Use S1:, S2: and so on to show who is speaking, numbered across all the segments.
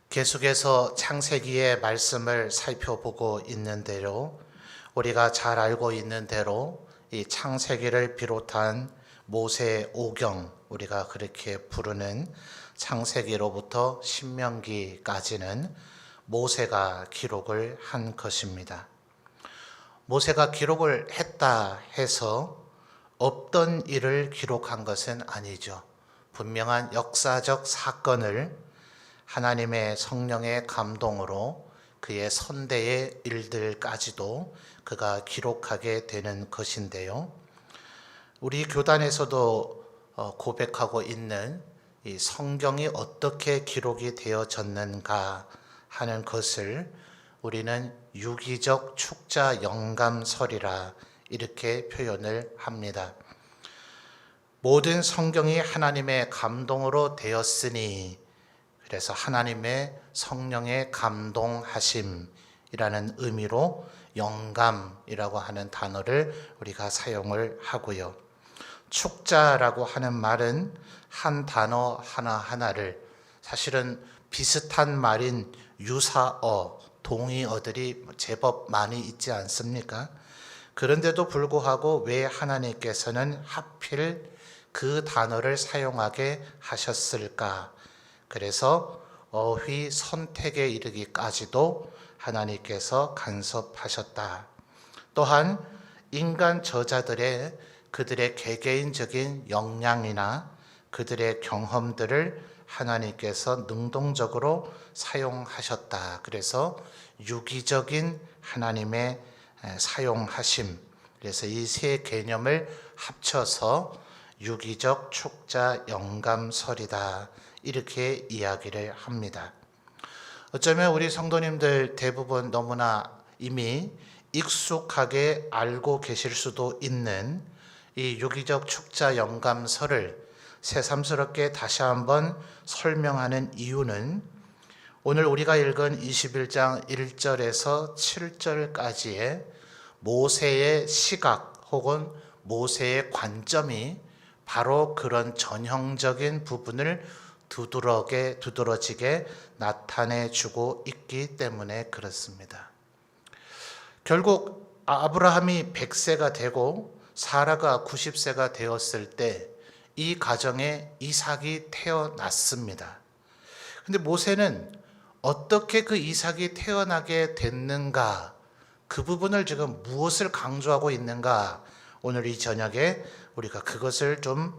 S1: 계속해서 창세기의 말씀을 살펴보고 있는 대로 우리가 잘 알고 있는 대로 이 창세기를 비롯한 모세 오경, 우리가 그렇게 부르는 창세기로부터 신명기까지는 모세가 기록을 한 것입니다. 모세가 기록을 했다 해서 없던 일을 기록한 것은 아니죠. 분명한 역사적 사건을 하나님의 성령의 감동으로 그의 선대의 일들까지도 그가 기록하게 되는 것인데요. 우리 교단에서도 고백하고 있는 이 성경이 어떻게 기록이 되어졌는가 하는 것을 우리는 유기적 축자 영감설이라 이렇게 표현을 합니다. 모든 성경이 하나님의 감동으로 되었으니, 그래서 하나님의 성령의 감동하심이라는 의미로 영감이라고 하는 단어를 우리가 사용을 하고요. 축자라고 하는 말은 한 단어 하나하나를, 사실은 비슷한 말인 유사어, 동의어들이 제법 많이 있지 않습니까? 그런데도 불구하고 왜 하나님께서는 하필 그 단어를 사용하게 하셨을까? 그래서 어휘 선택에 이르기까지도 하나님께서 간섭하셨다. 또한 인간 저자들의 그들의 개개인적인 역량이나 그들의 경험들을 하나님께서 능동적으로 사용하셨다. 그래서 유기적인 하나님의 사용하심, 그래서 이 세 개념을 합쳐서 유기적 축자 영감설이다, 이렇게 이야기를 합니다. 어쩌면 우리 성도님들 대부분 너무나 이미 익숙하게 알고 계실 수도 있는 이 유기적 축자 영감설을 새삼스럽게 다시 한번 설명하는 이유는 오늘 우리가 읽은 21장 1절에서 7절까지의 모세의 시각 혹은 모세의 관점이 바로 그런 전형적인 부분을 두드러지게 나타내주고 있기 때문에 그렇습니다. 결국 아브라함이 100세가 되고 사라가 90세가 되었을 때 이 가정에 이삭이 태어났습니다. 근데 모세는 어떻게 그 이삭이 태어나게 됐는가, 그 부분을 지금 무엇을 강조하고 있는가, 오늘 이 저녁에 우리가 그것을 좀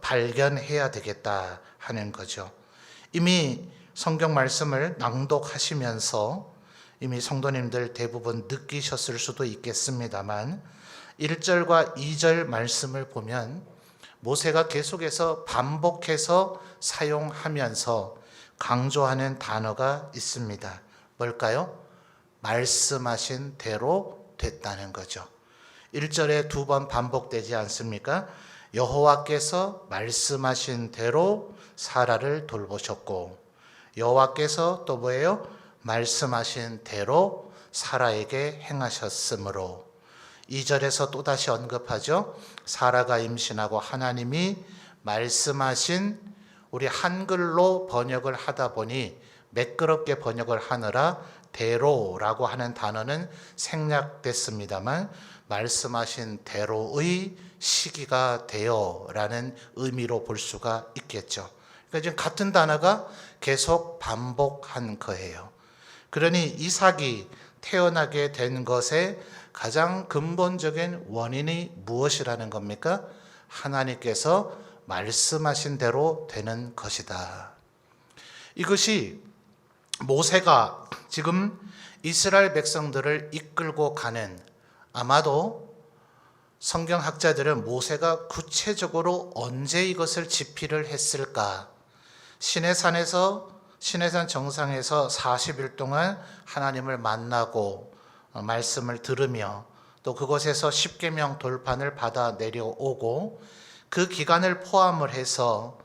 S1: 발견해야 되겠다 하는 거죠. 이미 성경 말씀을 낭독하시면서 이미 성도님들 대부분 느끼셨을 수도 있겠습니다만 1절과 2절 말씀을 보면 모세가 계속해서 반복해서 사용하면서 강조하는 단어가 있습니다. 뭘까요? 말씀하신 대로 됐다는 거죠. 1절에 2번 반복되지 않습니까? 여호와께서 말씀하신 대로 사라를 돌보셨고, 여호와께서 또 뭐예요? 말씀하신 대로 사라에게 행하셨으므로. 2절에서 또다시 언급하죠. 사라가 임신하고 하나님이 말씀하신, 우리 한글로 번역을 하다 보니 매끄럽게 번역을 하느라 대로라고 하는 단어는 생략됐습니다만 말씀하신 대로의 시기가 되어라는 의미로 볼 수가 있겠죠. 그러니까 지금 같은 단어가 계속 반복한 거예요. 그러니 이삭이 태어나게 된 것의 가장 근본적인 원인이 무엇이라는 겁니까? 하나님께서 말씀하신 대로 되는 것이다. 이것이 모세가 지금 이스라엘 백성들을 이끌고 가는, 아마도 성경학자들은 모세가 구체적으로 언제 이것을 집필을 했을까? 시내산 정상에서 40일 동안 하나님을 만나고 말씀을 들으며 또 그곳에서 십계명 돌판을 받아 내려오고 그 기간을 포함을 해서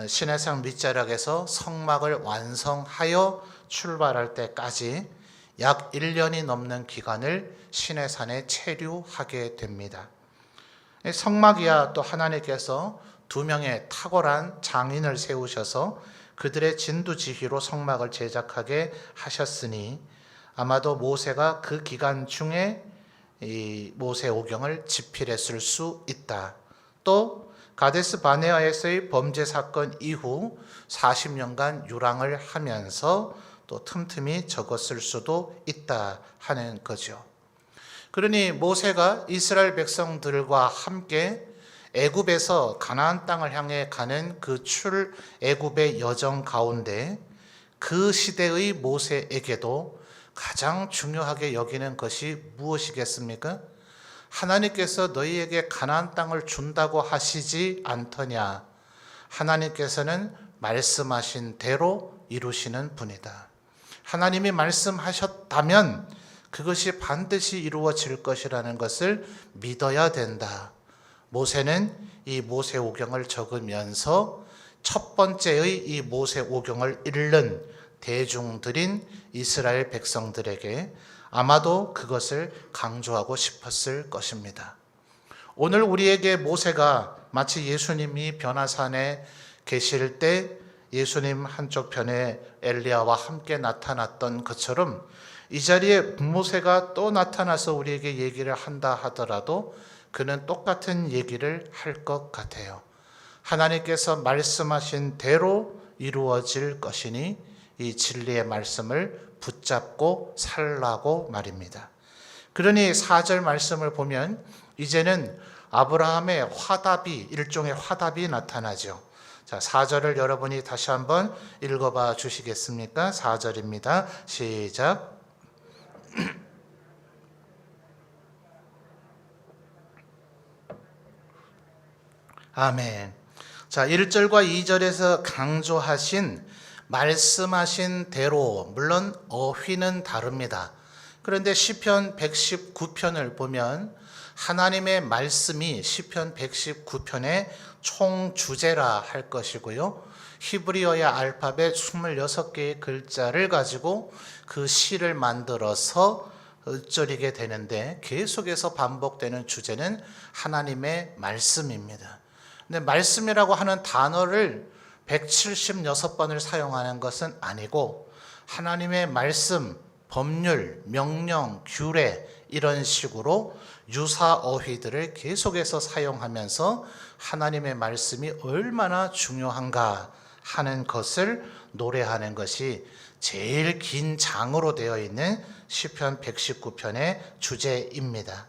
S1: 시내산 밑자락에서 성막을 완성하여 출발할 때까지 약 1년이 넘는 기간을 시내산에 체류하게 됩니다. 성막이야 또 하나님께서 2명의 탁월한 장인을 세우셔서 그들의 진두지휘로 성막을 제작하게 하셨으니 아마도 모세가 그 기간 중에 이 모세오경을 집필했을 수 있다. 또 가데스 바네아에서의 범죄 사건 이후 40년간 유랑을 하면서 또 틈틈이 적었을 수도 있다 하는 거죠. 그러니 모세가 이스라엘 백성들과 함께 애굽에서 가나안 땅을 향해 가는 그 출애굽의 여정 가운데 그 시대의 모세에게도 가장 중요하게 여기는 것이 무엇이겠습니까? 하나님께서 너희에게 가나안 땅을 준다고 하시지 않더냐? 하나님께서는 말씀하신 대로 이루시는 분이다. 하나님이 말씀하셨다면 그것이 반드시 이루어질 것이라는 것을 믿어야 된다. 모세는 이 모세오경을 적으면서 첫 번째의 이 모세오경을 읽는 대중들인 이스라엘 백성들에게 아마도 그것을 강조하고 싶었을 것입니다. 오늘 우리에게 모세가 마치 예수님이 변화산에 계실 때 예수님 한쪽 편에 엘리야와 함께 나타났던 것처럼 이 자리에 모세가 또 나타나서 우리에게 얘기를 한다 하더라도 그는 똑같은 얘기를 할 것 같아요. 하나님께서 말씀하신 대로 이루어질 것이니 이 진리의 말씀을 붙잡고 살라고 말입니다. 그러니 4절 말씀을 보면 이제는 아브라함의 화답이, 일종의 화답이 나타나죠. 자, 4절을 여러분이 다시 한번 읽어봐 주시겠습니까? 4절입니다. 시작. 아멘. 자, 1절과 2절에서 강조하신 말씀하신 대로, 물론 어휘는 다릅니다. 그런데 시편 119편을 보면 하나님의 말씀이 시편 119편의 총 주제라 할 것이고요. 히브리어의 알파벳 26개의 글자를 가지고 그 시를 만들어서 읊조리게 되는데 계속해서 반복되는 주제는 하나님의 말씀입니다. 근데 말씀이라고 하는 단어를 176번을 사용하는 것은 아니고 하나님의 말씀, 법률, 명령, 규례 이런 식으로 유사 어휘들을 계속해서 사용하면서 하나님의 말씀이 얼마나 중요한가 하는 것을 노래하는 것이 제일 긴 장으로 되어 있는 시편 119편의 주제입니다.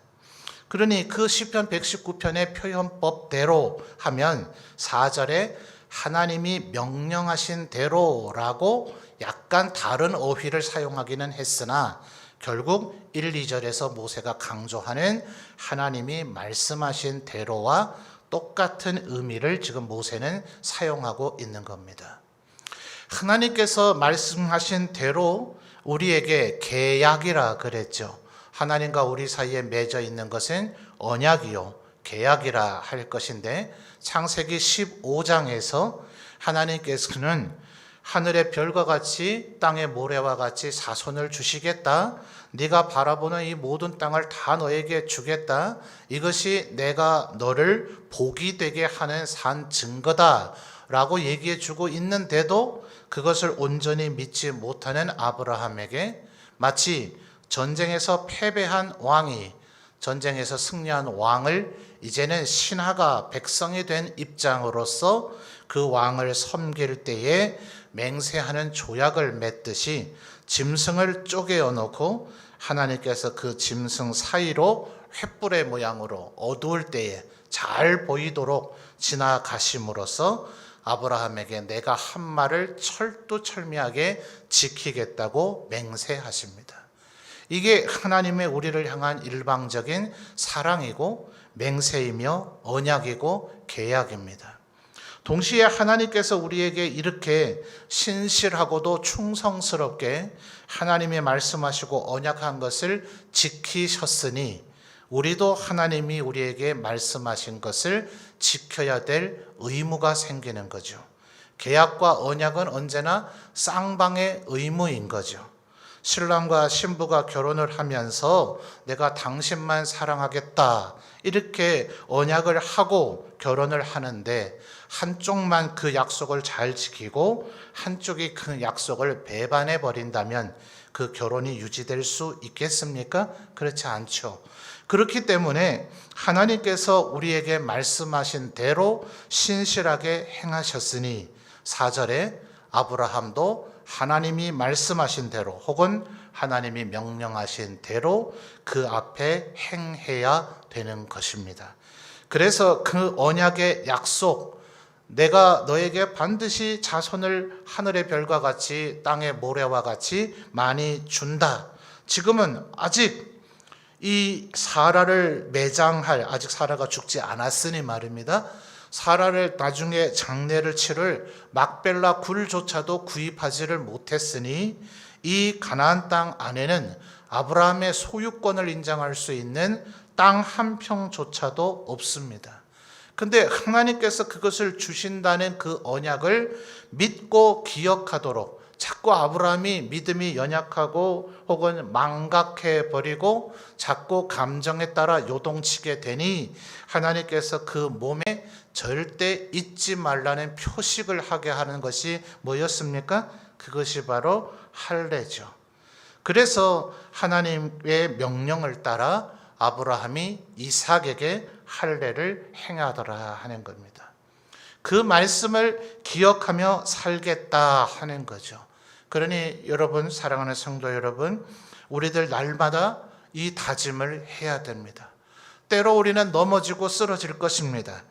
S1: 그러니 그 시편 119편의 표현법대로 하면 4절에 하나님이 명령하신 대로라고 약간 다른 어휘를 사용하기는 했으나 결국 1, 2절에서 모세가 강조하는 하나님이 말씀하신 대로와 똑같은 의미를 지금 모세는 사용하고 있는 겁니다. 하나님께서 말씀하신 대로 우리에게 계약이라 그랬죠. 하나님과 우리 사이에 맺어 있는 것은 언약이요 계약이라 할 것인데 창세기 15장에서 하나님께서는 하늘의 별과 같이 땅의 모래와 같이 자손을 주시겠다. 네가 바라보는 이 모든 땅을 다 너에게 주겠다. 이것이 내가 너를 복이 되게 하는 산 증거다 라고 얘기해 주고 있는데도 그것을 온전히 믿지 못하는 아브라함에게 마치 전쟁에서 패배한 왕이 전쟁에서 승리한 왕을 이제는 신하가 백성이 된 입장으로서 그 왕을 섬길 때에 맹세하는 조약을 맺듯이 짐승을 쪼개어 놓고 하나님께서 그 짐승 사이로 횃불의 모양으로 어두울 때에 잘 보이도록 지나가심으로써 아브라함에게 내가 한 말을 철두철미하게 지키겠다고 맹세하십니다. 이게 하나님의 우리를 향한 일방적인 사랑이고 맹세이며 언약이고 계약입니다. 동시에 하나님께서 우리에게 이렇게 신실하고도 충성스럽게 하나님이 말씀하시고 언약한 것을 지키셨으니 우리도 하나님이 우리에게 말씀하신 것을 지켜야 될 의무가 생기는 거죠. 계약과 언약은 언제나 쌍방의 의무인 거죠. 신랑과 신부가 결혼을 하면서 내가 당신만 사랑하겠다 이렇게 언약을 하고 결혼을 하는데 한쪽만 그 약속을 잘 지키고 한쪽이 그 약속을 배반해 버린다면 그 결혼이 유지될 수 있겠습니까? 그렇지 않죠. 그렇기 때문에 하나님께서 우리에게 말씀하신 대로 신실하게 행하셨으니 4절에 아브라함도 하나님이 말씀하신 대로 혹은 하나님이 명령하신 대로 그 앞에 행해야 되는 것입니다. 그래서 그 언약의 약속, 내가 너에게 반드시 자손을 하늘의 별과 같이 땅의 모래와 같이 많이 준다. 지금은 아직 이 사라를 매장할, 아직 사라가 죽지 않았으니 말입니다. 사라를 나중에 장례를 치를 막벨라 굴조차도 구입하지를 못했으니 이 가나안 땅 안에는 아브라함의 소유권을 인정할 수 있는 땅 한 평조차도 없습니다. 근데 하나님께서 그것을 주신다는 그 언약을 믿고 기억하도록 자꾸 아브라함이 믿음이 연약하고 혹은 망각해 버리고 자꾸 감정에 따라 요동치게 되니 하나님께서 그 몸에 절대 잊지 말라는 표식을 하게 하는 것이 뭐였습니까? 그것이 바로 할례죠. 그래서 하나님의 명령을 따라 아브라함이 이삭에게 할례를 행하더라 하는 겁니다. 그 말씀을 기억하며 살겠다 하는 거죠. 그러니 여러분, 사랑하는 성도 여러분, 우리들 날마다 이 다짐을 해야 됩니다. 때로 우리는 넘어지고 쓰러질 것입니다.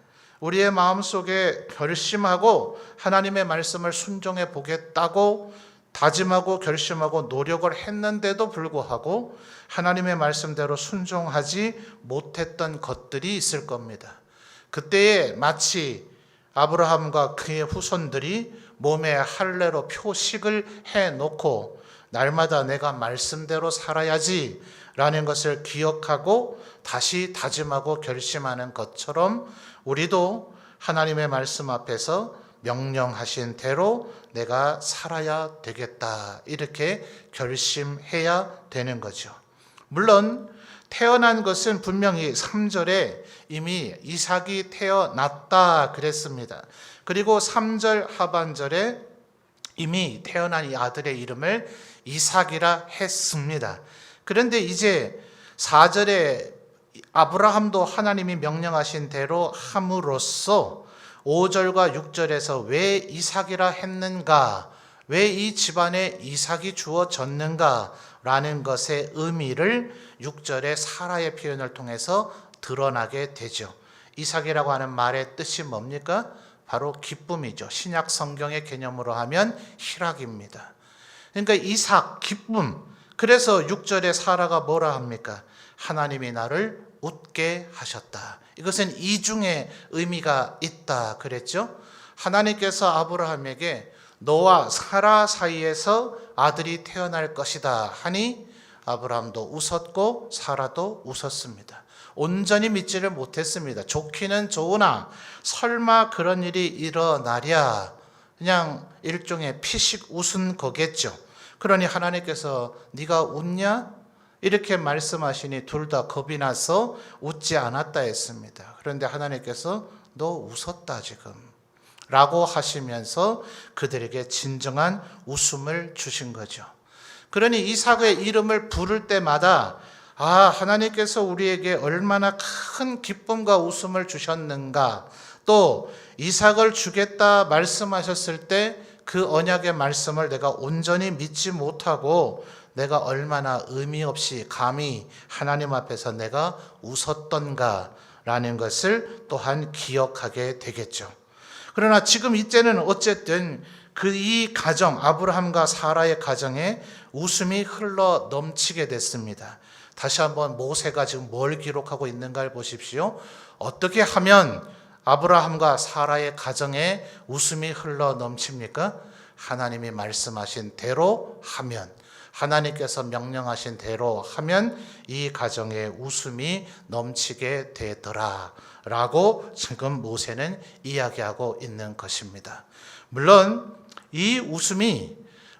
S1: 우리의 마음속에 결심하고 하나님의 말씀을 순종해 보겠다고 다짐하고 결심하고 노력을 했는데도 불구하고 하나님의 말씀대로 순종하지 못했던 것들이 있을 겁니다. 그때에 마치 아브라함과 그의 후손들이 몸에 할례로 표식을 해놓고 날마다 내가 말씀대로 살아야지 라는 것을 기억하고 다시 다짐하고 결심하는 것처럼 우리도 하나님의 말씀 앞에서 명령하신 대로 내가 살아야 되겠다 이렇게 결심해야 되는 거죠. 물론 태어난 것은 분명히 3절에 이미 이삭이 태어났다 그랬습니다. 그리고 3절 하반절에 이미 태어난 이 아들의 이름을 이삭이라 했습니다. 그런데 이제 4절에 아브라함도 하나님이 명령하신 대로 함으로써 5절과 6절에서 왜 이삭이라 했는가, 왜 이 집안에 이삭이 주어졌는가 라는 것의 의미를 6절의 사라의 표현을 통해서 드러나게 되죠. 이삭이라고 하는 말의 뜻이 뭡니까? 바로 기쁨이죠. 신약 성경의 개념으로 하면 희락입니다. 그러니까 이삭, 기쁨. 그래서 6절에 사라가 뭐라 합니까? 하나님이 나를 웃게 하셨다. 이것은 이중의 의미가 있다 그랬죠. 하나님께서 아브라함에게 너와 사라 사이에서 아들이 태어날 것이다 하니 아브라함도 웃었고 사라도 웃었습니다. 온전히 믿지를 못했습니다. 좋기는 좋으나 설마 그런 일이 일어나랴, 그냥 일종의 피식 웃은 거겠죠. 그러니 하나님께서 네가 웃냐? 이렇게 말씀하시니 둘 다 겁이 나서 웃지 않았다 했습니다. 그런데 하나님께서 너 웃었다 지금 라고 하시면서 그들에게 진정한 웃음을 주신 거죠. 그러니 이삭의 이름을 부를 때마다 하나님께서 우리에게 얼마나 큰 기쁨과 웃음을 주셨는가, 또 이삭을 주겠다 말씀하셨을 때 그 언약의 말씀을 내가 온전히 믿지 못하고 내가 얼마나 의미 없이 감히 하나님 앞에서 내가 웃었던가 라는 것을 또한 기억하게 되겠죠. 그러나 지금 이제는 어쨌든 이 가정, 아브라함과 사라의 가정에 웃음이 흘러 넘치게 됐습니다. 다시 한번 모세가 지금 뭘 기록하고 있는가를 보십시오. 어떻게 하면 아브라함과 사라의 가정에 웃음이 흘러 넘칩니까? 하나님이 말씀하신 대로 하면, 하나님께서 명령하신 대로 하면 이 가정에 웃음이 넘치게 되더라 라고 지금 모세는 이야기하고 있는 것입니다. 물론 이 웃음이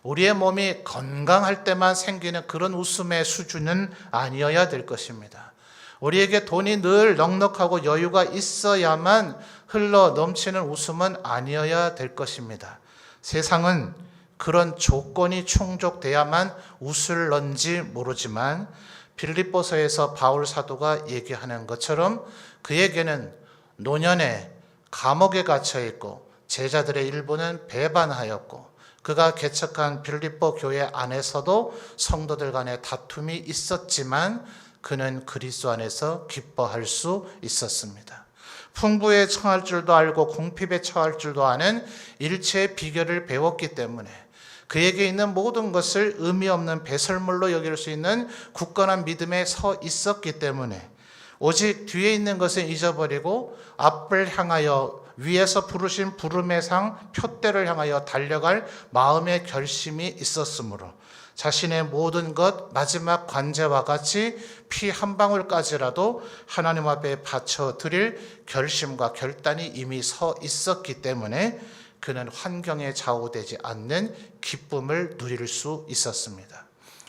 S1: 우리의 몸이 건강할 때만 생기는 그런 웃음의 수준은 아니어야 될 것입니다. 우리에게 돈이 늘 넉넉하고 여유가 있어야만 흘러 넘치는 웃음은 아니어야 될 것입니다. 세상은 그런 조건이 충족돼야만 웃을런지 모르지만 빌립보서에서 바울 사도가 얘기하는 것처럼 그에게는 노년에 감옥에 갇혀 있고 제자들의 일부는 배반하였고 그가 개척한 빌립보 교회 안에서도 성도들 간의 다툼이 있었지만 그는 그리스도 안에서 기뻐할 수 있었습니다. 풍부에 처할 줄도 알고 궁핍에 처할 줄도 아는 일체의 비결을 배웠기 때문에 그에게 있는 모든 것을 의미 없는 배설물로 여길 수 있는 굳건한 믿음에 서 있었기 때문에 오직 뒤에 있는 것은 잊어버리고 앞을 향하여 위에서 부르신 부름의 상 표대를 향하여 달려갈 마음의 결심이 있었으므로 자신의 모든 것 마지막 관제와 같이 피 한 방울까지라도 하나님 앞에 바쳐 드릴 결심과 결단이 이미 서 있었기 때문에 그는 환경에 좌우되지 않는 기쁨을 누릴 수 있었습니다.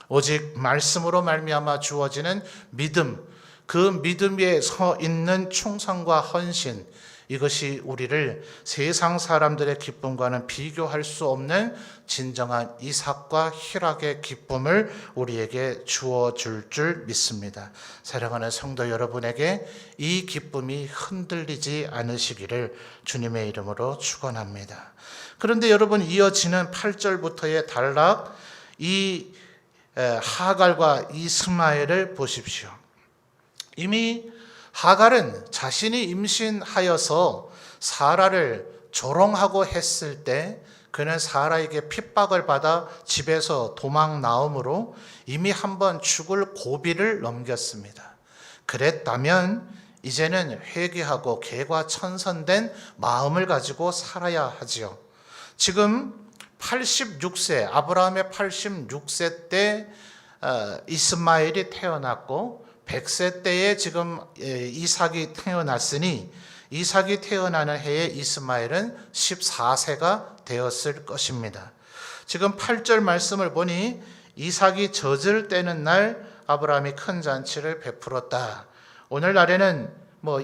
S1: 오직 말씀으로 말미암아 주어지는 믿음, 그 믿음 위에 서 있는 충성과 헌신, 이것이 우리를 세상 사람들의 기쁨과는 비교할 수 없는 진정한 이삭과 희락의 기쁨을 우리에게 주어줄 줄 믿습니다. 사랑하는 성도 여러분에게 이 기쁨이 흔들리지 않으시기를 주님의 이름으로 축원합니다. 그런데 여러분, 이어지는 8절부터의 단락, 이 하갈과 이스마엘을 보십시오. 이미 하갈은 자신이 임신하여서 사라를 조롱하고 했을 때 그는 사라에게 핍박을 받아 집에서 도망 나옴으로 이미 한번 죽을 고비를 넘겼습니다. 그랬다면 이제는 회개하고 개과천선된 마음을 가지고 살아야 하지요. 지금 86세, 아브라함의 86세 때 이스마엘이 태어났고 100세 때에 지금 이삭이 태어났으니 이삭이 태어나는 해에 이스마엘은 14세가 되었을 것입니다. 지금 8절 말씀을 보니 이삭이 젖을 떼는 날 아브라함이 큰 잔치를 베풀었다. 오늘날에는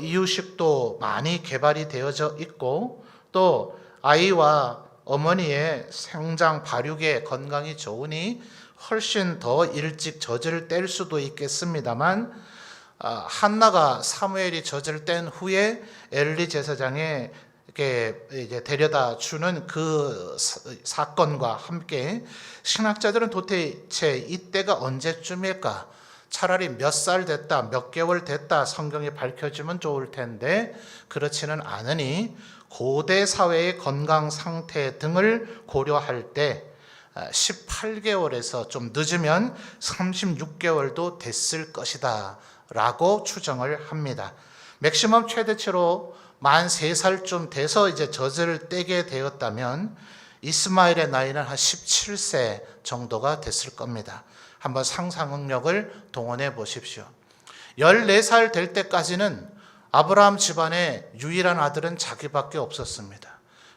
S1: 이유식도 많이 개발이 되어져 있고 또 아이와 어머니의 생장 발육에 건강이 좋으니 훨씬 더 일찍 젖을 뗄 수도 있겠습니다만 한나가 사무엘이 젖을 뗀 후에 엘리 제사장에 이제 데려다 주는 그 사건과 함께 신학자들은 도대체 이때가 언제쯤일까? 차라리 몇 살 됐다, 몇 개월 됐다 성경이 밝혀주면 좋을 텐데 그렇지는 않으니 고대 사회의 건강 상태 등을 고려할 때 18개월에서 좀 늦으면 36개월도 됐을 것이다 라고 추정을 합니다. 맥시멈 최대치로 만 3살쯤 돼서 이제 젖을 떼게 되었다면 이스마엘의 나이는 한 17세 정도가 됐을 겁니다. 한번 상상 능력을 동원해 보십시오. 14살 될 때까지는 아브라함 집안의 유일한 아들은 자기밖에 없었습니다.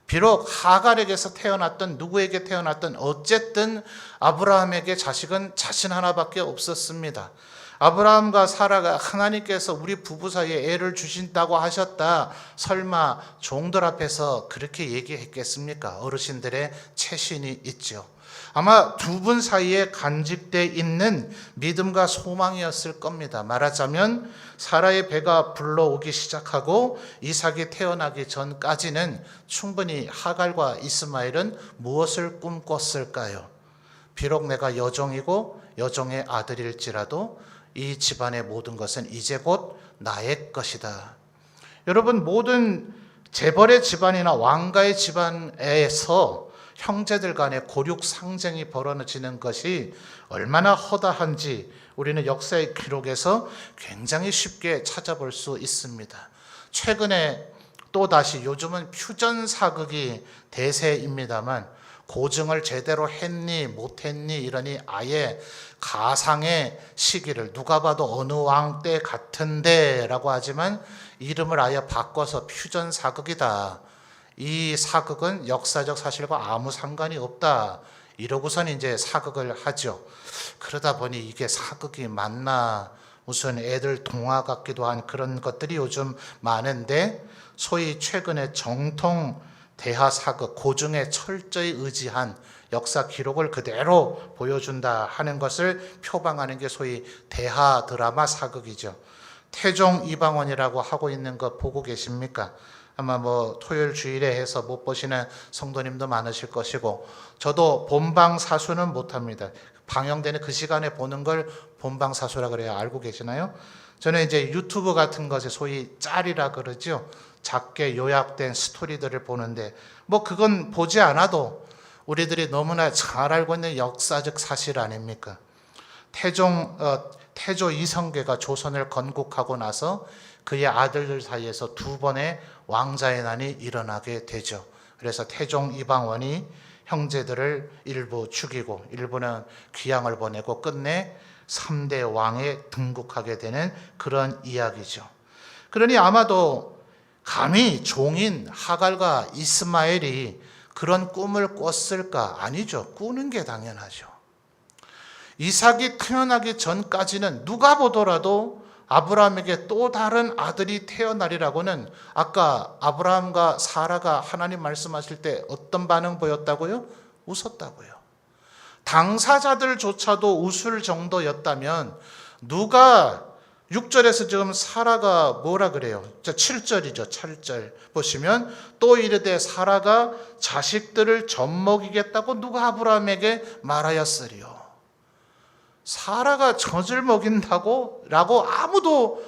S1: 비록 하갈에게서 태어났던 누구에게 태어났던 어쨌든 아브라함에게 자식은 자신 하나밖에 없었습니다. 아브라함과 사라가 하나님께서 우리 부부 사이에 애를 주신다고 하셨다. 설마 종들 앞에서 그렇게 얘기했겠습니까? 어르신들의 채신이 있죠. 아마 두 분 사이에 간직되어 있는 믿음과 소망이었을 겁니다. 말하자면 사라의 배가 불러오기 시작하고 이삭이 태어나기 전까지는 충분히 하갈과 이스마엘은 무엇을 꿈꿨을까요? 비록 내가 여종이고 여종의 아들일지라도 이 집안의 모든 것은 이제 곧 나의 것이다. 여러분, 모든 재벌의 집안이나 왕가의 집안에서 형제들 간의 고륙 상쟁이 벌어지는 것이 얼마나 허다한지 우리는 역사의 기록에서 굉장히 쉽게 찾아볼 수 있습니다. 최근에 또다시 요즘은 퓨전 사극이 대세입니다만 고증을 제대로 했니 못했니 이러니 아예 가상의 시기를 누가 봐도 어느 왕 때 같은데 라고 하지만 이름을 아예 바꿔서 퓨전 사극이다. 이 사극은 역사적 사실과 아무 상관이 없다. 이러고선 이제 사극을 하죠. 그러다 보니 이게 사극이 맞나, 무슨 애들 동화 같기도 한 그런 것들이 요즘 많은데, 소위 최근에 정통 대하 사극, 고증에 철저히 의지한 역사 기록을 그대로 보여준다 하는 것을 표방하는 게 소위 대하 드라마 사극이죠. 태종 이방원이라고 하고 있는 거 보고 계십니까? 아마 뭐 토요일 주일에 해서 못 보시는 성도님도 많으실 것이고, 저도 본방사수는 못합니다. 방영되는 그 시간에 보는 걸 본방사수라 그래야 알고 계시나요? 저는 이제 유튜브 같은 것에 소위 짤이라 그러죠. 작게 요약된 스토리들을 보는데, 뭐 그건 보지 않아도 우리들이 너무나 잘 알고 있는 역사적 사실 아닙니까? 태조 이성계가 조선을 건국하고 나서 그의 아들들 사이에서 두 번의 왕자의 난이 일어나게 되죠. 그래서 태종 이방원이 형제들을 일부 죽이고 일부는 귀양을 보내고 끝내 3대 왕에 등극하게 되는 그런 이야기죠. 그러니 아마도 감히 종인 하갈과 이스마엘이 그런 꿈을 꿨을까? 아니죠. 꾸는 게 당연하죠. 이삭이 태어나기 전까지는 누가 보더라도 아브라함에게 또 다른 아들이 태어나리라고는, 아까 아브라함과 사라가 하나님 말씀하실 때 어떤 반응 보였다고요? 웃었다고요. 당사자들조차도 웃을 정도였다면 누가 6절에서 지금 사라가 뭐라 그래요? 7절이죠. 7절 보시면 또 이르되 사라가 자식들을 젖먹이겠다고 누가 아브라함에게 말하였으리요. 사라가 젖을 먹인다고 라고 아무도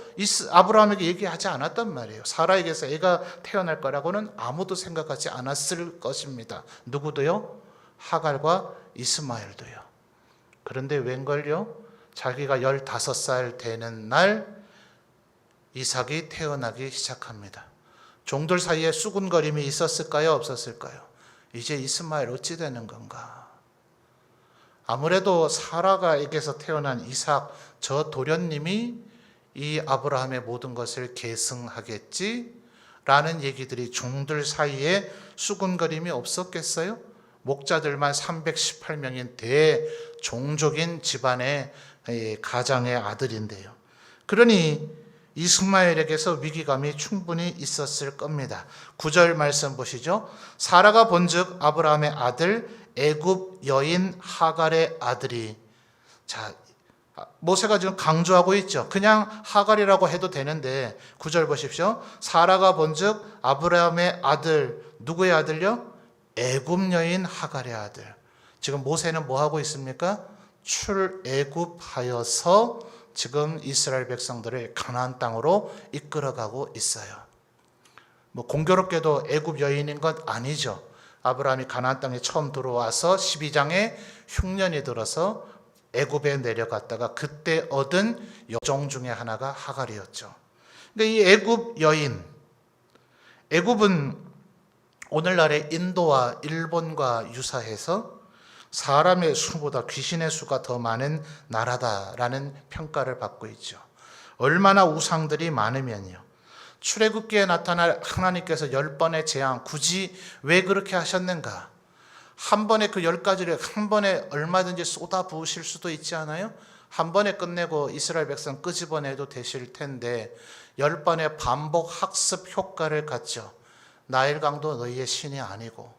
S1: 아브라함에게 얘기하지 않았단 말이에요. 사라에게서 애가 태어날 거라고는 아무도 생각하지 않았을 것입니다. 누구도요? 하갈과 이스마엘도요. 그런데 웬걸요? 자기가 15살 되는 날 이삭이 태어나기 시작합니다. 종들 사이에 수군거림이 있었을까요? 없었을까요? 이제 이스마엘 어찌 되는 건가? 아무래도 사라가에게서 태어난 이삭, 저 도련님이 이 아브라함의 모든 것을 계승하겠지? 라는 얘기들이 종들 사이에 수군거림이 없었겠어요? 목자들만 318명인 대종족인 집안의 가장의 아들인데요. 그러니 이스마엘에게서 위기감이 충분히 있었을 겁니다. 9절 말씀 보시죠. 사라가 본즉 아브라함의 아들 애굽 여인 하갈의 아들이, 자, 모세가 지금 강조하고 있죠. 그냥 하갈이라고 해도 되는데 9절 보십시오. 사라가 본즉 아브라함의 아들, 누구의 아들요? 애굽 여인 하갈의 아들. 지금 모세는 뭐 하고 있습니까? 출애굽하여서 지금 이스라엘 백성들을 가나안 땅으로 이끌어가고 있어요. 뭐 공교롭게도 애굽 여인인 것 아니죠. 아브라함이 가나안 땅에 처음 들어와서 12장에 흉년이 들어서 애굽에 내려갔다가 그때 얻은 여종 중에 하나가 하갈이었죠. 근데 이 애굽 여인, 애굽은 오늘날의 인도와 일본과 유사해서 사람의 수보다 귀신의 수가 더 많은 나라다라는 평가를 받고 있죠. 얼마나 우상들이 많으면요. 출애굽기에 나타날 하나님께서 10번의 재앙, 굳이 왜 그렇게 하셨는가? 한 번에 그 10가지를 한 번에 얼마든지 쏟아 부으실 수도 있지 않아요? 한 번에 끝내고 이스라엘 백성 끄집어내도 되실 텐데 10번의 반복 학습 효과를 갖죠. 나일강도 너희의 신이 아니고,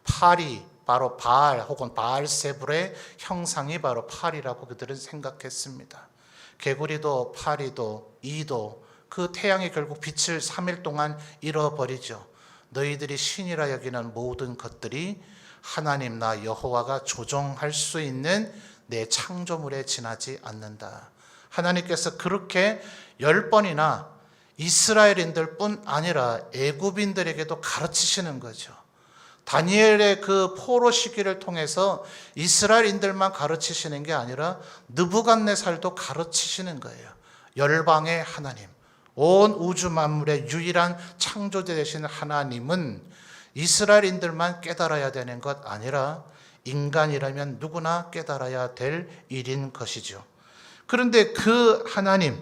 S1: 팔이 바로 바알 혹은 바알세불의 형상이 바로 팔이라고 그들은 생각했습니다. 개구리도 파리도 이도 그 태양이 결국 빛을 3일 동안 잃어버리죠. 너희들이 신이라 여기는 모든 것들이 하나님 나 여호와가 조종할 수 있는 내 창조물에 지나지 않는다. 하나님께서 그렇게 10번이나 이스라엘인들 뿐 아니라 애굽인들에게도 가르치시는 거죠. 다니엘의 그 포로 시기를 통해서 이스라엘인들만 가르치시는 게 아니라 느부갓네살도 가르치시는 거예요. 열방의 하나님, 온 우주 만물의 유일한 창조자 되신 하나님은 이스라엘인들만 깨달아야 되는 것 아니라 인간이라면 누구나 깨달아야 될 일인 것이죠. 그런데 그 하나님,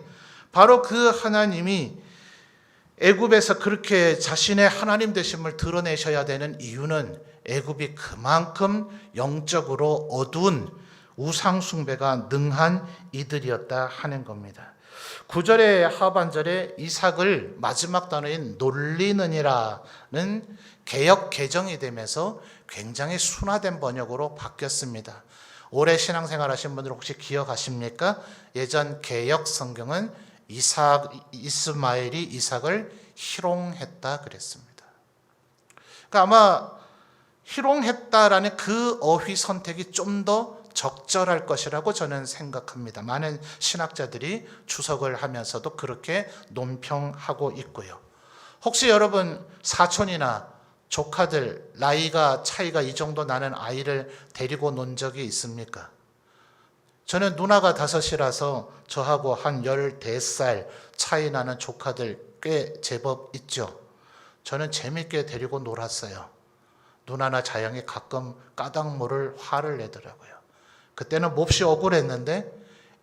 S1: 바로 그 하나님이 애굽에서 그렇게 자신의 하나님 되심을 드러내셔야 되는 이유는 애굽이 그만큼 영적으로 어두운 우상 숭배가 능한 이들이었다 하는 겁니다. 9절의 하반절에 이삭을 마지막 단어인 놀리느니라는 개역 개정이 되면서 굉장히 순화된 번역으로 바뀌었습니다. 오래 신앙생활 하신 분들 혹시 기억하십니까? 예전 개역 성경은 이스마엘이 이삭을 희롱했다 그랬습니다. 그러니까 아마 희롱했다라는 그 어휘 선택이 좀 더 적절할 것이라고 저는 생각합니다. 많은 신학자들이 주석을 하면서도 그렇게 논평하고 있고요. 혹시 여러분 사촌이나 조카들 나이가 차이가 이 정도 나는 아이를 데리고 논 적이 있습니까? 저는 누나가 5이라서 저하고 한 14살 차이 나는 조카들 꽤 제법 있죠. 저는 재밌게 데리고 놀았어요. 누나나 자영이 가끔 까닭 모를 화를 내더라고요. 그때는 몹시 억울했는데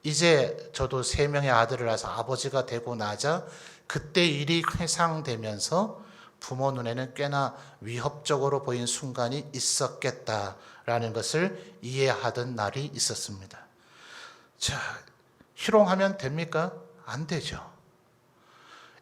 S1: 이제 저도 3명의 아들을 낳아서 아버지가 되고 나자 그때 일이 회상되면서 부모 눈에는 꽤나 위협적으로 보인 순간이 있었겠다라는 것을 이해하던 날이 있었습니다. 자, 희롱하면 됩니까? 안 되죠.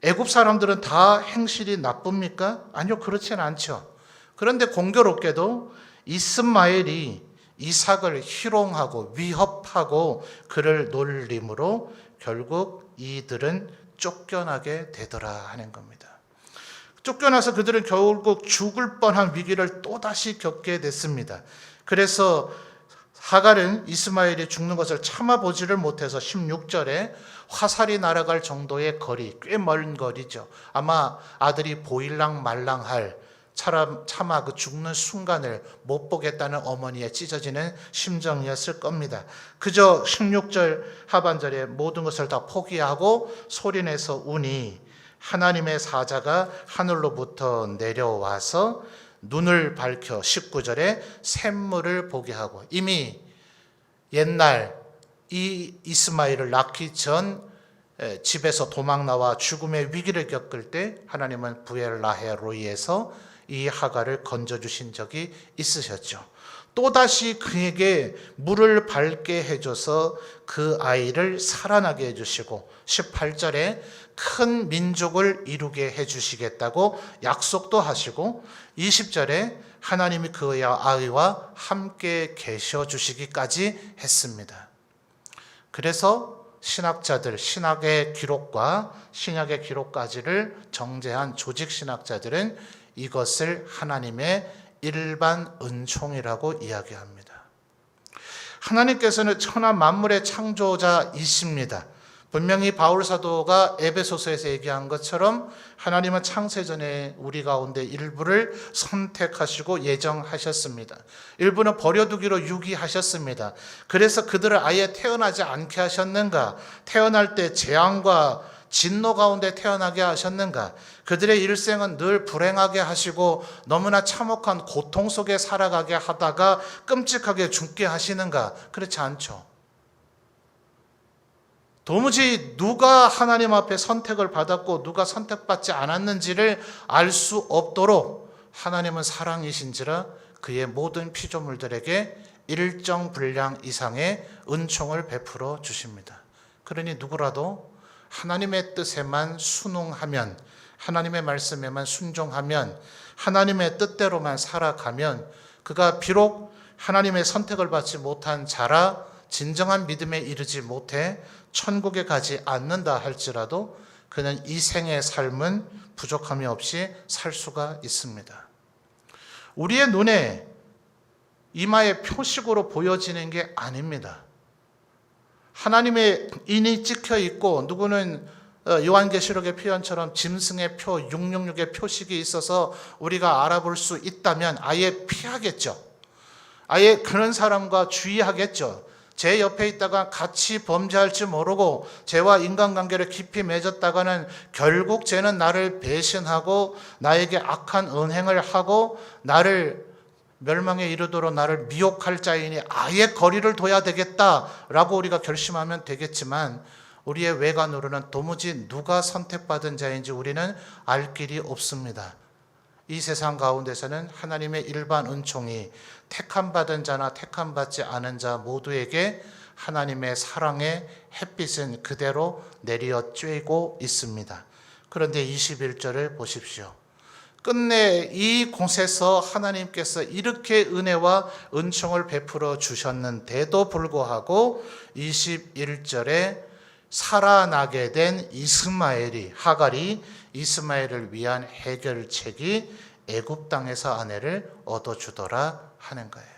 S1: 애굽 사람들은 다 행실이 나쁩니까? 아니요, 그렇지는 않죠. 그런데 공교롭게도 이스마엘이 이삭을 희롱하고 위협하고 그를 놀림으로 결국 이들은 쫓겨나게 되더라 하는 겁니다. 쫓겨나서 그들은 결국 죽을 뻔한 위기를 또다시 겪게 됐습니다. 그래서 하갈은 이스마엘이 죽는 것을 참아보지를 못해서 16절에 화살이 날아갈 정도의 거리, 꽤 먼 거리죠. 아마 아들이 보일랑 말랑할 차마 그 죽는 순간을 못 보겠다는 어머니의 찢어지는 심정이었을 겁니다. 그저 16절 하반절에 모든 것을 다 포기하고 소리내서 우니 하나님의 사자가 하늘로부터 내려와서 눈을 밝혀 19절에 샘물을 보게 하고, 이미 옛날 이 이스마엘을 낳기 전 집에서 도망 나와 죽음의 위기를 겪을 때 하나님은 부엘라헤로이에서 이 하갈을 건져주신 적이 있으셨죠. 또다시 그에게 물을 밟게 해줘서 그 아이를 살아나게 해주시고 18절에 큰 민족을 이루게 해주시겠다고 약속도 하시고 20절에 하나님이 그의 아이와 함께 계셔 주시기까지 했습니다. 그래서 신학자들, 신학의 기록과 신약의 기록까지를 정제한 조직 신학자들은 이것을 하나님의 일반 은총이라고 이야기합니다. 하나님께서는 천하 만물의 창조자이십니다. 분명히 바울 사도가 에베소서에서 얘기한 것처럼 하나님은 창세전에 우리 가운데 일부를 선택하시고 예정하셨습니다. 일부는 버려두기로 유기하셨습니다. 그래서 그들을 아예 태어나지 않게 하셨는가? 태어날 때 재앙과 진노 가운데 태어나게 하셨는가? 그들의 일생은 늘 불행하게 하시고 너무나 참혹한 고통 속에 살아가게 하다가 끔찍하게 죽게 하시는가? 그렇지 않죠. 도무지 누가 하나님 앞에 선택을 받았고 누가 선택받지 않았는지를 알 수 없도록 하나님은 사랑이신지라 그의 모든 피조물들에게 일정 분량 이상의 은총을 베풀어 주십니다. 그러니 누구라도 하나님의 뜻에만 순응하면, 하나님의 말씀에만 순종하면, 하나님의 뜻대로만 살아가면 그가 비록 하나님의 선택을 받지 못한 자라 진정한 믿음에 이르지 못해 천국에 가지 않는다 할지라도 그는 이 생의 삶은 부족함이 없이 살 수가 있습니다. 우리의 눈에 이마에 표식으로 보여지는 게 아닙니다. 하나님의 인이 찍혀 있고 누구는 요한계시록의 표현처럼 짐승의 표 666의 표식이 있어서 우리가 알아볼 수 있다면 아예 피하겠죠. 아예 그런 사람과 주의하겠죠. 제 옆에 있다가 같이 범죄할지 모르고 쟤와 인간관계를 깊이 맺었다가는 결국 쟤는 나를 배신하고 나에게 악한 언행을 하고 나를 멸망에 이르도록 나를 미혹할 자이니 아예 거리를 둬야 되겠다라고 우리가 결심하면 되겠지만, 우리의 외관으로는 도무지 누가 선택받은 자인지 우리는 알 길이 없습니다. 이 세상 가운데서는 하나님의 일반 은총이 택함받은 자나 택함받지 않은 자 모두에게 하나님의 사랑의 햇빛은 그대로 내리어 쬐고 있습니다. 그런데 21절을 보십시오. 끝내 이 곳에서 하나님께서 이렇게 은혜와 은총을 베풀어 주셨는데도 불구하고 21절에 살아나게 된 하갈이 이스마엘을 위한 해결책이 애굽 땅에서 아내를 얻어주더라 하는 거예요.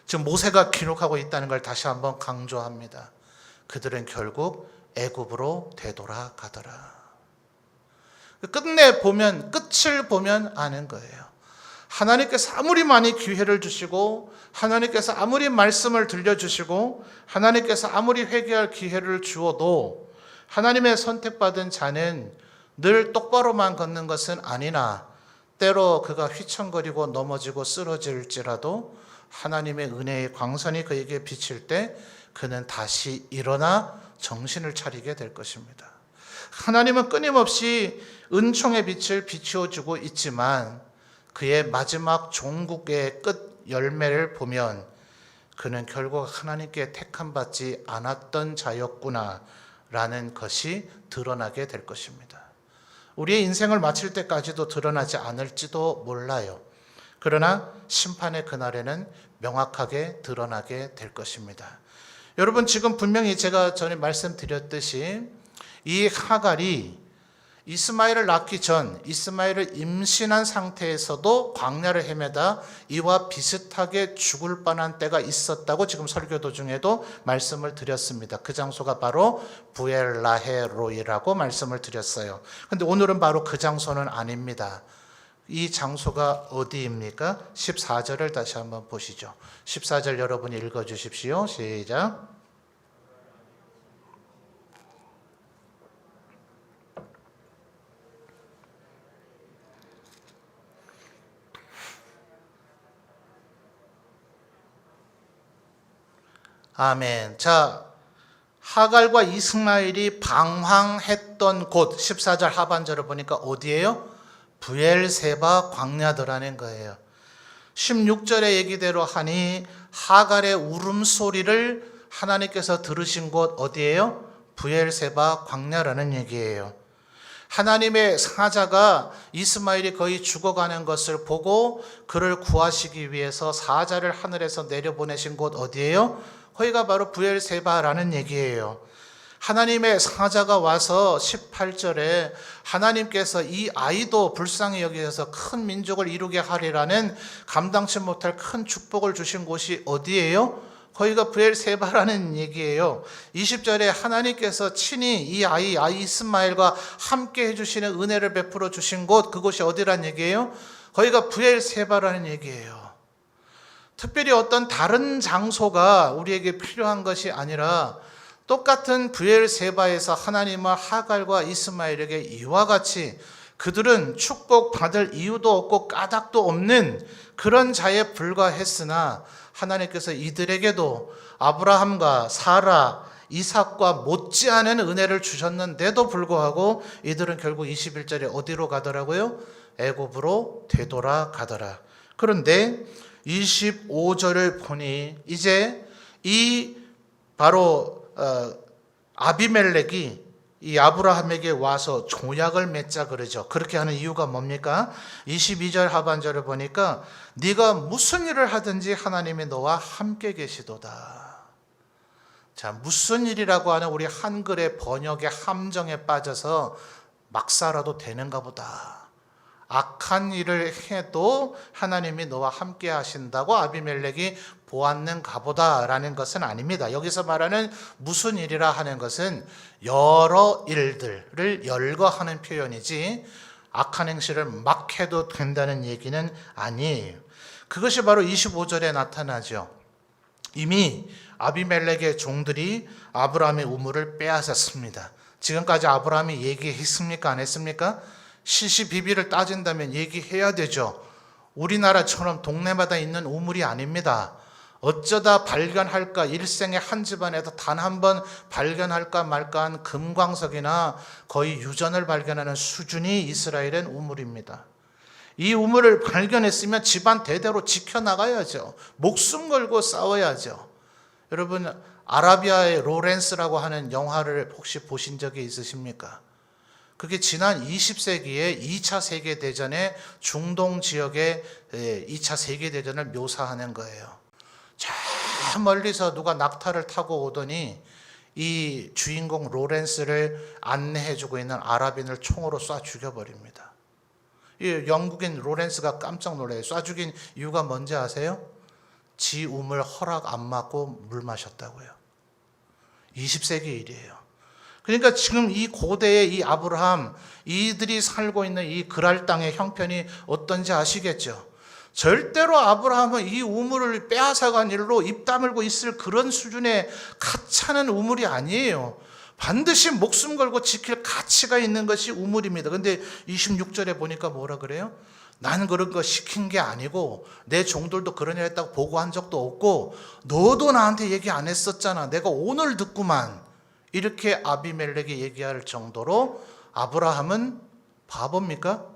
S1: 지금 모세가 기록하고 있다는 걸 다시 한번 강조합니다. 그들은 결국 애굽으로 되돌아가더라. 끝내 보면, 끝을 보면 아는 거예요. 하나님께서 아무리 많이 기회를 주시고, 하나님께서 아무리 말씀을 들려주시고, 하나님께서 아무리 회개할 기회를 주어도 하나님의 선택받은 자는 늘 똑바로만 걷는 것은 아니나 때로 그가 휘청거리고 넘어지고 쓰러질지라도 하나님의 은혜의 광선이 그에게 비칠 때 그는 다시 일어나 정신을 차리게 될 것입니다. 하나님은 끊임없이 은총의 빛을 비추어주고 있지만 그의 마지막 종국의 끝 열매를 보면 그는 결국 하나님께 택함받지 않았던 자였구나 라는 것이 드러나게 될 것입니다. 우리의 인생을 마칠 때까지도 드러나지 않을지도 몰라요. 그러나 심판의 그날에는 명확하게 드러나게 될 것입니다. 여러분, 지금 분명히 제가 전에 말씀드렸듯이 이 하갈이 이스마엘을 낳기 전 이스마엘을 임신한 상태에서도 광야를 헤매다 이와 비슷하게 죽을 뻔한 때가 있었다고 지금 설교 도중에도 말씀을 드렸습니다. 그 장소가 바로 부엘라헤로이라고 말씀을 드렸어요. 그런데 오늘은 바로 그 장소는 아닙니다. 이 장소가 어디입니까? 14절을 다시 한번 보시죠. 14절 여러분이 읽어주십시오. 시작. 아멘. 자, 하갈과 이스마엘이 방황했던 곳 14절 하반절을 보니까 어디예요? 브엘세바 광야더라는 거예요. 16절의 얘기대로 하니 하갈의 울음소리를 하나님께서 들으신 곳 어디예요? 브엘세바 광야라는 얘기예요. 하나님의 사자가 이스마엘이 거의 죽어가는 것을 보고 그를 구하시기 위해서 사자를 하늘에서 내려보내신 곳 어디예요? 거기가 바로 브엘세바라는 얘기예요. 하나님의 사자가 와서 18절에 하나님께서 이 아이도 불쌍히 여기셔서 큰 민족을 이루게 하리라는 감당치 못할 큰 축복을 주신 곳이 어디예요? 거기가 브엘세바라는 얘기예요. 20절에 하나님께서 친히 이 아이 이스마엘과 함께 해주시는 은혜를 베풀어 주신 곳, 그곳이 어디란 얘기예요? 거기가 브엘세바라는 얘기예요. 특별히 어떤 다른 장소가 우리에게 필요한 것이 아니라 똑같은 브엘세바에서 하나님은 하갈과 이스마엘에게 이와 같이 그들은 축복받을 이유도 없고 까닭도 없는 그런 자에 불과했으나 하나님께서 이들에게도 아브라함과 사라, 이삭과 못지않은 은혜를 주셨는데도 불구하고 이들은 결국 21절에 어디로 가더라고요? 애굽으로 되돌아가더라. 그런데 25절을 보니 이제 이 바로 아비멜렉이 이 아브라함에게 와서 조약을 맺자 그러죠. 그렇게 하는 이유가 뭡니까? 22절 하반절을 보니까 네가 무슨 일을 하든지 하나님이 너와 함께 계시도다. 자, 무슨 일이라고 하는 우리 한글의 번역의 함정에 빠져서 막 살아도 되는가 보다. 악한 일을 해도 하나님이 너와 함께 하신다고 아비멜렉이 보았는가 보다라는 것은 아닙니다. 여기서 말하는 무슨 일이라 하는 것은 여러 일들을 열거하는 표현이지 악한 행실을 막 해도 된다는 얘기는 아니에요. 그것이 바로 25절에 나타나죠. 이미 아비멜렉의 종들이 아브라함의 우물을 빼앗았습니다. 지금까지 아브라함이 얘기했습니까? 안 했습니까? 시시비비를 따진다면 얘기해야 되죠. 우리나라처럼 동네마다 있는 우물이 아닙니다. 어쩌다 발견할까, 일생에 한 집안에서 단 한 번 발견할까 말까한 금광석이나 거의 유전을 발견하는 수준이 이스라엘의 우물입니다. 이 우물을 발견했으면 집안 대대로 지켜나가야죠. 목숨 걸고 싸워야죠. 여러분, 아라비아의 로렌스라고 하는 영화를 혹시 보신 적이 있으십니까? 그게 지난 20세기에 2차 세계대전의 중동 지역의 2차 세계대전을 묘사하는 거예요. 저 멀리서 누가 낙타를 타고 오더니 이 주인공 로렌스를 안내해주고 있는 아랍인을 총으로 쏴 죽여버립니다. 이 영국인 로렌스가 깜짝 놀라요. 쏴 죽인 이유가 뭔지 아세요? 지 우물 허락 안 받고 물 마셨다고요. 20세기 일이에요. 그러니까 지금 이 고대의 이 아브라함, 이들이 살고 있는 이 그랄 땅의 형편이 어떤지 아시겠죠? 절대로 아브라함은 이 우물을 빼앗아간 일로 입 다물고 있을 그런 수준의 가찮은 우물이 아니에요. 반드시 목숨 걸고 지킬 가치가 있는 것이 우물입니다. 근데 26절에 보니까 뭐라 그래요? 나는 그런 거 시킨 게 아니고 내 종들도 그런 일 했다고 보고한 적도 없고 너도 나한테 얘기 안 했었잖아. 내가 오늘 듣구만. 이렇게 아비멜렉이 얘기할 정도로 아브라함은 바보입니까?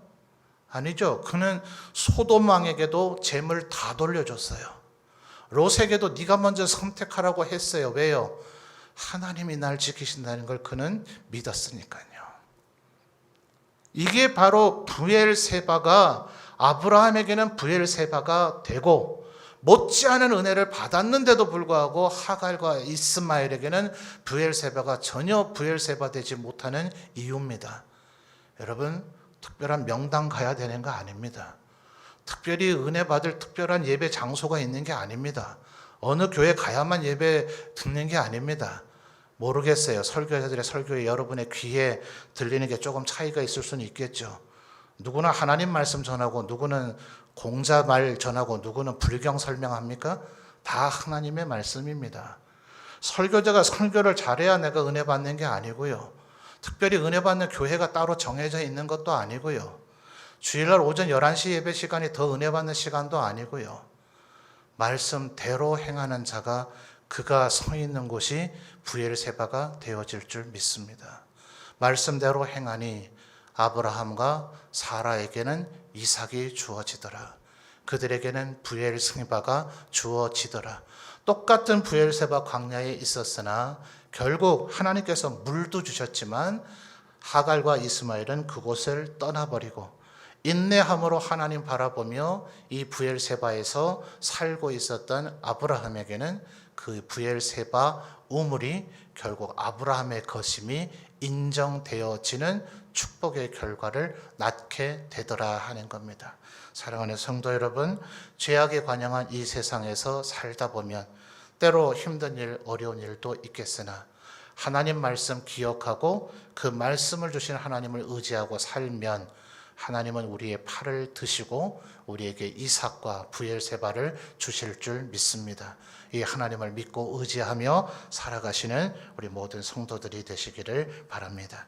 S1: 아니죠. 그는 소돔 왕에게도 재물 다 돌려줬어요. 롯에게도 네가 먼저 선택하라고 했어요. 왜요? 하나님이 날 지키신다는 걸 그는 믿었으니까요. 이게 바로 브엘세바가 아브라함에게는 브엘세바가 되고 못지않은 은혜를 받았는데도 불구하고 하갈과 이스마엘에게는 브엘세바가 전혀 브엘세바 되지 못하는 이유입니다. 여러분, 특별한 명당 가야 되는 거 아닙니다. 특별히 은혜 받을 특별한 예배 장소가 있는 게 아닙니다. 어느 교회 가야만 예배 듣는 게 아닙니다. 모르겠어요. 설교자들의 설교에 여러분의 귀에 들리는 게 조금 차이가 있을 수는 있겠죠. 누구나 하나님 말씀 전하고 누구는 공자 말 전하고 누구는 불경 설명합니까? 다 하나님의 말씀입니다. 설교자가 설교를 잘해야 내가 은혜 받는 게 아니고요. 특별히 은혜 받는 교회가 따로 정해져 있는 것도 아니고요. 주일날 오전 11시 예배 시간이 더 은혜 받는 시간도 아니고요. 말씀대로 행하는 자가 그가 서 있는 곳이 브엘세바가 되어질 줄 믿습니다. 말씀대로 행하니 아브라함과 사라에게는 이삭이 주어지더라. 그들에게는 브엘세바가 주어지더라. 똑같은 브엘세바 광야에 있었으나 결국 하나님께서 물도 주셨지만 하갈과 이스마엘은 그곳을 떠나버리고 인내함으로 하나님 바라보며 이 브엘세바에서 살고 있었던 아브라함에게는 그 브엘세바 우물이 결국 아브라함의 것임이 인정되어지는 축복의 결과를 낳게 되더라 하는 겁니다. 사랑하는 성도 여러분, 죄악에 관영한 이 세상에서 살다 보면 때로 힘든 일, 어려운 일도 있겠으나 하나님 말씀 기억하고 그 말씀을 주신 하나님을 의지하고 살면 하나님은 우리의 팔을 드시고 우리에게 이삭과 브엘세바를 주실 줄 믿습니다. 이 하나님을 믿고 의지하며 살아가시는 우리 모든 성도들이 되시기를 바랍니다.